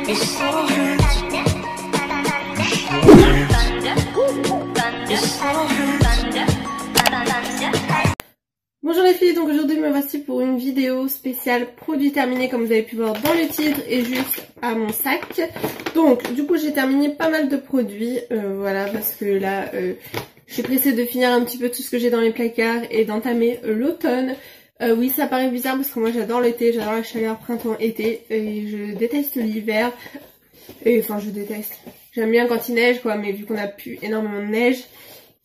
Bonjour les filles, donc aujourd'hui me voici pour une vidéo spéciale produit terminé comme vous avez pu voir dans le titre et juste à mon sac. Donc du coup j'ai terminé pas mal de produits, voilà, parce que là je suis pressée de finir un petit peu tout ce que j'ai dans les placards et d'entamer l'automne. Oui, ça paraît bizarre parce que moi j'adore l'été, j'adore la chaleur printemps-été et je déteste l'hiver. Et enfin je déteste, j'aime bien quand il neige quoi, mais vu qu'on a plus énormément de neige.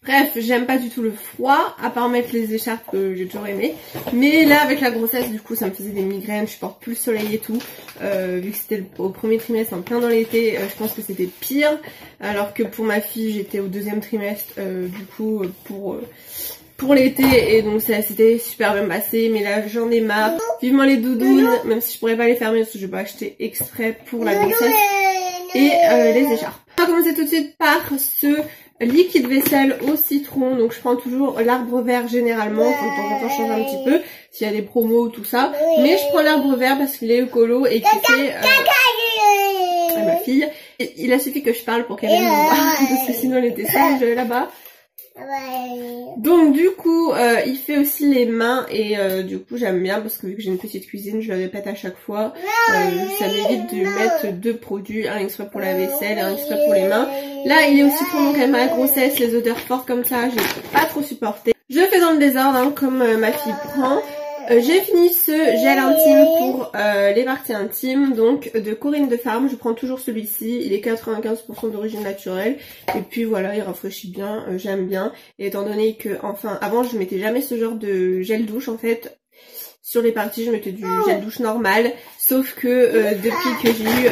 Bref, j'aime pas du tout le froid, à part mettre les écharpes que j'ai toujours aimé. Mais là, avec la grossesse, du coup, ça me faisait des migraines, je supporte plus le soleil et tout. Vu que c'était au premier trimestre, en plein dans l'été, je pense que c'était pire. Alors que pour ma fille, j'étais au deuxième trimestre, du coup, pour l'été. Et donc, c'était super bien passé. Mais là, j'en ai marre. Vivement les doudounes, même si je pourrais pas les fermer, parce que je vais pas acheter exprès pour la grossesse. Et les écharpes. On va commencer tout de suite par ce liquide vaisselle au citron. Donc je prends toujours l'arbre vert généralement, faut de temps en temps changer un petit peu s'il y a des promos ou tout ça, mais je prends l'arbre vert parce qu'il est écolo et qui fait à ma fille. Et il a suffi que je parle pour qu'elle vienne me voir parce que sinon elle était seule là-bas. Donc du coup il fait aussi les mains et du coup j'aime bien parce que vu que j'ai une petite cuisine, je le répète à chaque fois, ça m'évite de mettre deux produits, un exprès pour la vaisselle et un exprès pour les mains. Là il est aussi pour donc ma grossesse, les odeurs fortes comme ça j'ai pas trop supporté. Je fais dans le désordre hein, comme ma fille prend. J'ai fini ce gel intime pour les parties intimes, donc de Corinne de Farm. Je prends toujours celui-ci, il est 95% d'origine naturelle. Et puis voilà, il rafraîchit bien, j'aime bien. Et étant donné que, enfin, avant je mettais jamais ce genre de gel douche en fait. Sur les parties, je mettais du gel douche normal. Sauf que depuis que j'ai eu...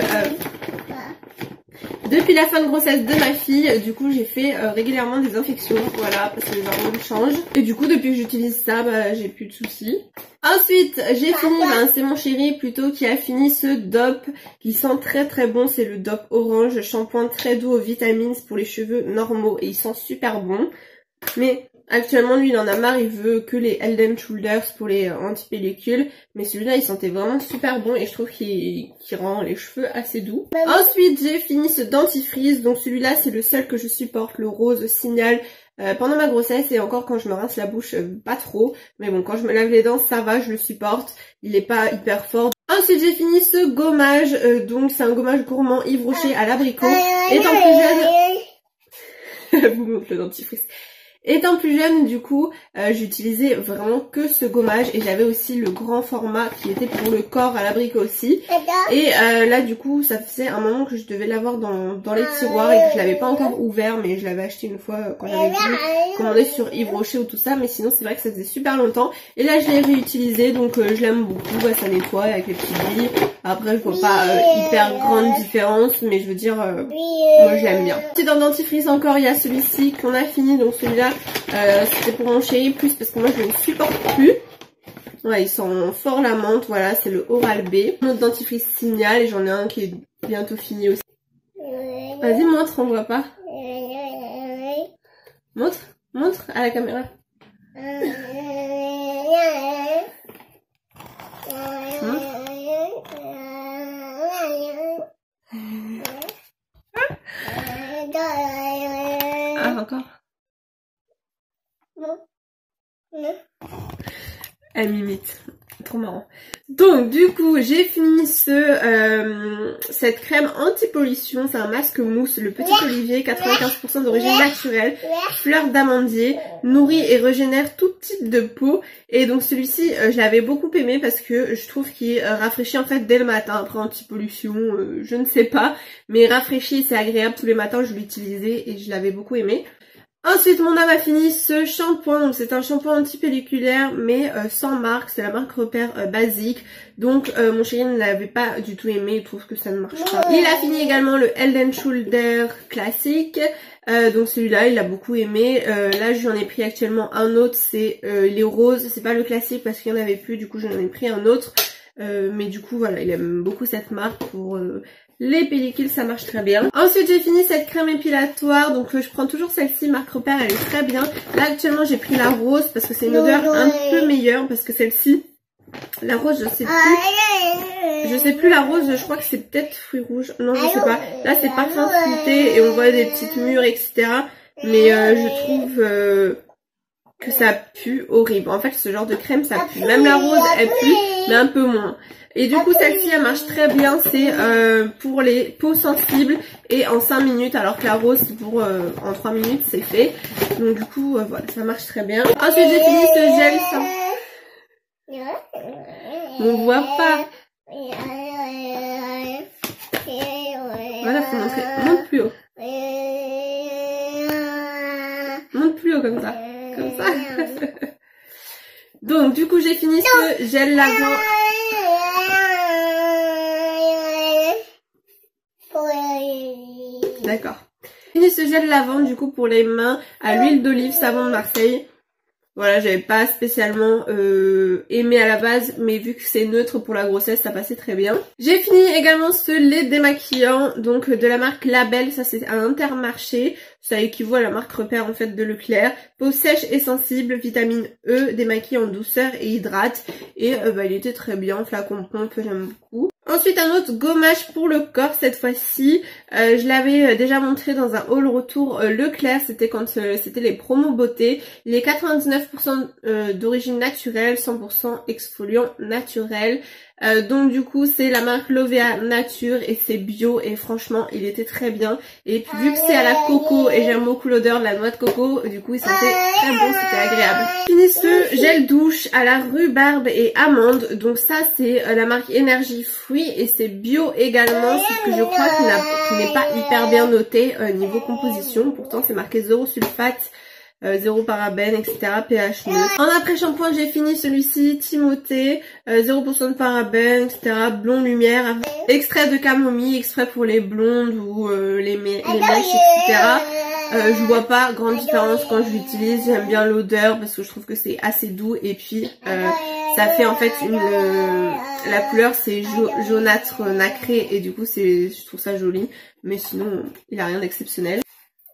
Depuis la fin de grossesse de ma fille, du coup j'ai fait régulièrement des infections, voilà, parce que les hormones changent. Et du coup depuis que j'utilise ça, j'ai plus de soucis. Ensuite j'ai fini, c'est mon chéri plutôt qui a fini ce DOP qui sent très très bon, c'est le DOP orange, shampoing très doux aux vitamines pour les cheveux normaux et il sent super bon. Mais actuellement lui il en a marre, il veut que les Head & Shoulders pour les anti-pellicules. Mais celui-là il sentait vraiment super bon et je trouve qu'il rend les cheveux assez doux. Ensuite j'ai fini ce dentifrice, donc celui-là c'est le seul que je supporte, le rose Signal. Pendant ma grossesse et encore quand je me rince la bouche pas trop, mais bon quand je me lave les dents ça va, je le supporte, il est pas hyper fort. Ensuite j'ai fini ce gommage, donc c'est un gommage gourmand Yves Rocher à l'abricot. Étant plus jeune, vous montre le dentifrice. Étant plus jeune, du coup, j'utilisais vraiment que ce gommage et j'avais aussi le grand format qui était pour le corps à l'abricot aussi. Et là, du coup, ça faisait un moment que je devais l'avoir dans les tiroirs et que je l'avais pas encore ouvert, mais je l'avais acheté une fois quand j'avais pu commander sur Yves Rocher ou tout ça. Mais sinon, c'est vrai que ça faisait super longtemps. Et là, je l'ai réutilisé, donc je l'aime beaucoup. Ça nettoie avec les petits billes. Après, je vois pas hyper grande différence, mais je veux dire, moi je l'aime bien. Ensuite, dans le dentifrice encore, il y a celui-ci qu'on a fini, donc celui-là. C'était pour mon chéri plus parce que moi je ne supporte plus. Ouais, il sent fort la menthe, voilà, c'est le Oral B. Mon autre dentifrice Signal et j'en ai un qui est bientôt fini aussi. Vas-y, montre, on voit pas. Montre à la caméra. Ah, encore. Elle m'imite, trop marrant. Donc du coup j'ai fini cette crème anti-pollution, c'est un masque mousse, le Petit Olivier, 95% d'origine naturelle, fleur d'amandier, nourrit et régénère tout type de peau. Et donc celui-ci je l'avais beaucoup aimé parce que je trouve qu'il rafraîchit en fait dès le matin. Après anti-pollution, je ne sais pas, mais rafraîchit, c'est agréable, tous les matins je l'utilisais et je l'avais beaucoup aimé. Ensuite, mon âme a fini ce shampoing, donc c'est un shampoing anti-pelliculaire mais sans marque, c'est la marque Repère basique. Donc mon chéri ne l'avait pas du tout aimé, il trouve que ça ne marche pas. Il a fini également le Head & Shoulders classique, donc celui-là il l'a beaucoup aimé. Là j'en ai pris actuellement un autre, c'est les roses, c'est pas le classique parce qu'il n'y en avait plus, du coup j'en ai pris un autre. Mais du coup voilà, il aime beaucoup cette marque pour les pellicules, ça marche très bien. Ensuite j'ai fini cette crème épilatoire, donc je prends toujours celle-ci, marque Repère, elle est très bien. Là actuellement j'ai pris la rose parce que c'est une odeur un peu meilleure, parce que celle-ci La rose, je sais plus. Je sais plus la rose, je crois que c'est peut-être fruits rouges. Non, je sais pas. Là, c'est parfum fruité et on voit des petites mûres, etc. Mais je trouve que ça pue horrible. En fait, ce genre de crème, ça pue. Même la rose, elle pue, mais un peu moins. Et du coup, celle-ci, elle marche très bien. C'est pour les peaux sensibles et en 5 minutes. Alors que la rose, c'est pour en 3 minutes, c'est fait. Donc du coup, voilà, ça marche très bien. Ensuite, j'ai fini ce gel. Ça... On voit pas. Voilà, faut montrer. Monte plus haut. Monte plus haut comme ça. Comme ça. Donc du coup, j'ai fini ce gel lavant. D'accord. Fini ce gel lavant du coup pour les mains à l'huile d'olive savon de Marseille. Voilà, j'avais pas spécialement aimé à la base, mais vu que c'est neutre pour la grossesse, ça passait très bien. J'ai fini également ce lait démaquillant, donc de la marque Label, ça c'est un Intermarché, ça équivaut à la marque Repère en fait de Leclerc. Peau sèche et sensible, vitamine E, démaquille en douceur et hydrate. Et il était très bien, flacon pompe, j'aime beaucoup. Ensuite un autre gommage pour le corps cette fois-ci, je l'avais déjà montré dans un haul retour Leclerc, c'était quand c'était les promos beauté. Il est 99% d'origine naturelle, 100% exfoliant naturel. Donc du coup c'est la marque Lovea Nature et c'est bio et franchement il était très bien. Et puis vu que c'est à la coco et j'aime beaucoup l'odeur de la noix de coco, du coup il sentait très bon, c'était agréable. Fini ce gel douche à la rhubarbe et amande, donc ça c'est la marque Énergie Fruits et c'est bio également, sauf que je crois qu'il n'est pas hyper bien noté niveau composition, pourtant c'est marqué 0 sulfate. 0 parabènes, etc. pH neutre. En après-shampoing, j'ai fini celui-ci, Timothée, 0% de parabènes, etc. Blond lumière, extrait de camomille, extrait pour les blondes ou les mèches, etc. Je vois pas grande différence quand je l'utilise, j'aime bien l'odeur parce que je trouve que c'est assez doux et puis ça fait en fait la couleur c'est jaunâtre nacré et du coup je trouve ça joli, mais sinon il a rien d'exceptionnel.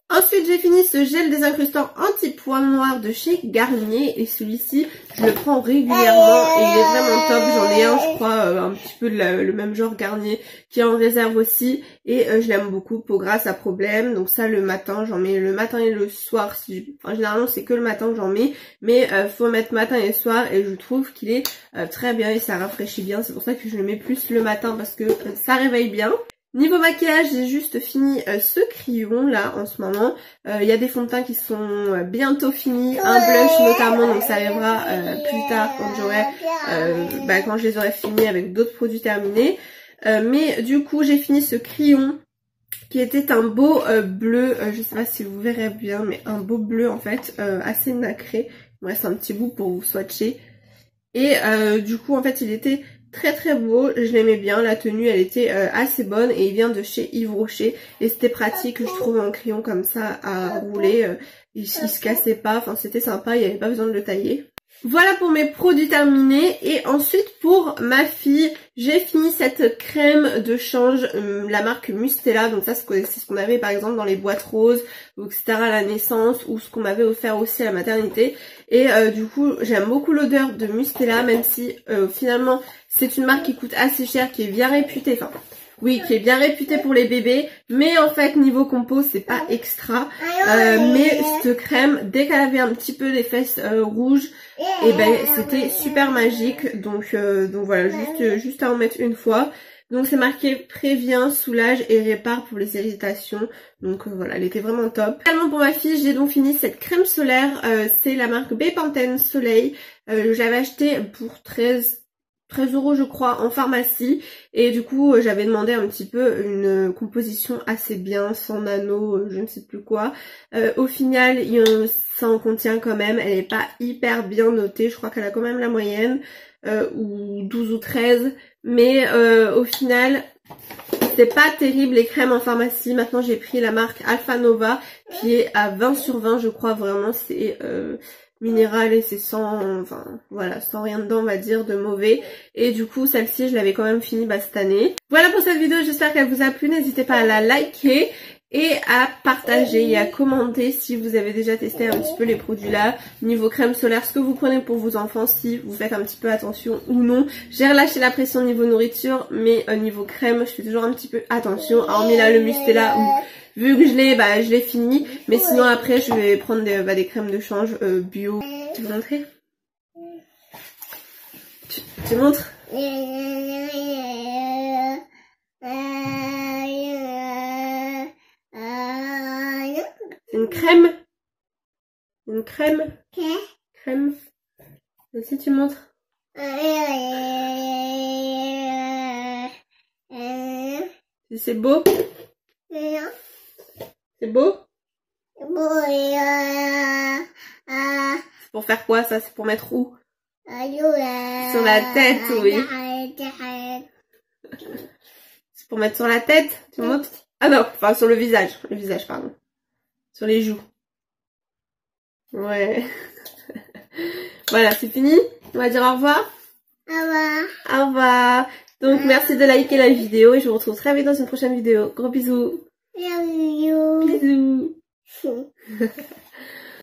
Ensuite, j'ai fini ce gel désincrustant anti-poils noirs de chez Garnier. Et celui-ci, je le prends régulièrement et il est vraiment top. J'en ai un, je crois, un petit peu le même genre Garnier qui est en réserve aussi. Et je l'aime beaucoup, peau grasse à problème. Donc ça, le matin, j'en mets le matin et le soir. Enfin, généralement, c'est que le matin que j'en mets. Mais faut mettre matin et soir et je trouve qu'il est très bien et ça rafraîchit bien. C'est pour ça que je le mets plus le matin parce que ça réveille bien. Niveau maquillage, j'ai juste fini ce crayon là en ce moment. Il y a des fonds de teint qui sont bientôt finis, un blush notamment, donc ça arrivera plus tard quand je les aurai finis avec d'autres produits terminés. Mais du coup j'ai fini ce crayon qui était un beau bleu, je sais pas si vous verrez bien, mais un beau bleu en fait, assez nacré. Il me reste un petit bout pour vous swatcher. Et du coup en fait il était très très beau, je l'aimais bien, la tenue elle était assez bonne et il vient de chez Yves Rocher et c'était pratique, je trouve un crayon comme ça à rouler, il se cassait pas, enfin c'était sympa, il n'y avait pas besoin de le tailler. Voilà pour mes produits terminés et ensuite pour ma fille, j'ai fini cette crème de change, la marque Mustela, donc ça c'est ce qu'on avait par exemple dans les boîtes roses, etc. à la naissance ou ce qu'on m'avait offert aussi à la maternité. Et du coup j'aime beaucoup l'odeur de Mustela même si finalement c'est une marque qui coûte assez cher, qui est bien réputée, enfin oui, qui est bien réputée pour les bébés, mais en fait niveau compo c'est pas extra, mais cette crème dès qu'elle avait un petit peu les fesses rouges, et ben c'était super magique, donc voilà, juste à en mettre une fois. Donc c'est marqué prévient, soulage et répare pour les irritations. Donc voilà, elle était vraiment top. Également pour ma fille, j'ai donc fini cette crème solaire, c'est la marque Bepanthen Soleil. J'avais acheté pour 13 € je crois en pharmacie et du coup j'avais demandé un petit peu une composition assez bien, sans nano, je ne sais plus quoi. Au final ça en contient quand même, elle est pas hyper bien notée, je crois qu'elle a quand même la moyenne, ou 12 ou 13, mais au final c'est pas terrible les crèmes en pharmacie. Maintenant j'ai pris la marque Alpha Nova qui est à 20 sur 20 je crois, vraiment c'est minéral et c'est sans, enfin voilà, sans rien dedans on va dire de mauvais, et du coup celle-ci je l'avais quand même finie cette année. Voilà pour cette vidéo, j'espère qu'elle vous a plu, n'hésitez pas à la liker et à partager et à commenter si vous avez déjà testé un petit peu les produits là. Niveau crème solaire, ce que vous prenez pour vos enfants, si vous faites un petit peu attention ou non. J'ai relâché la pression niveau nourriture, mais niveau crème, je fais toujours un petit peu attention. Hormis là le Mustela où vu que je l'ai fini. Mais sinon après je vais prendre des crèmes de change bio. Tu veux montrer? Tu montres? C'est une crème. Une crème. Crème. Vas-y, tu montres. C'est beau? C'est beau? C'est pour faire quoi ça? C'est pour mettre où? Sur la tête, oui. C'est pour mettre sur la tête? Tu montres? Ah non, enfin sur le visage. Le visage, pardon. Sur les joues. Ouais. Voilà, c'est fini. On va dire au revoir. Au revoir. Au revoir. Donc merci de liker la vidéo et je vous retrouve très vite dans une prochaine vidéo. Gros bisous. Bisous. Bisous.